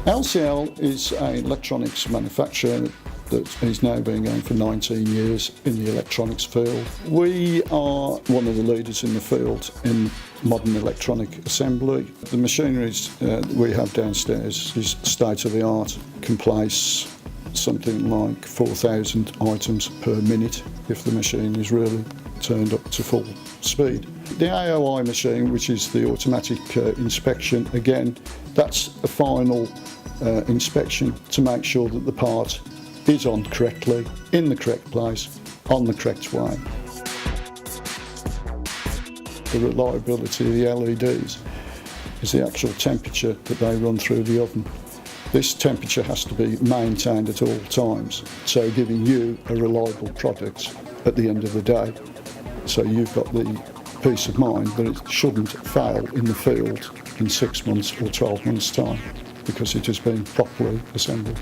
LCL is an electronics manufacturer that is now been going for 19 years in the electronics field. We are one of the leaders in the field in modern electronic assembly. The machinery we have downstairs is state-of-the-art, can place something like 4,000 items per minute if the machine is really turned up to full speed. The AOI machine, which is the automatic inspection, again, that's a final inspection to make sure that the part is on correctly, in the correct place, on the correct way. The reliability of the LEDs is the actual temperature that they run through the oven. This temperature has to be maintained at all times, so giving you a reliable product at the end of the day. So you've got the peace of mind that it shouldn't fail in the field in 6 months or 12 months' time because it has been properly assembled.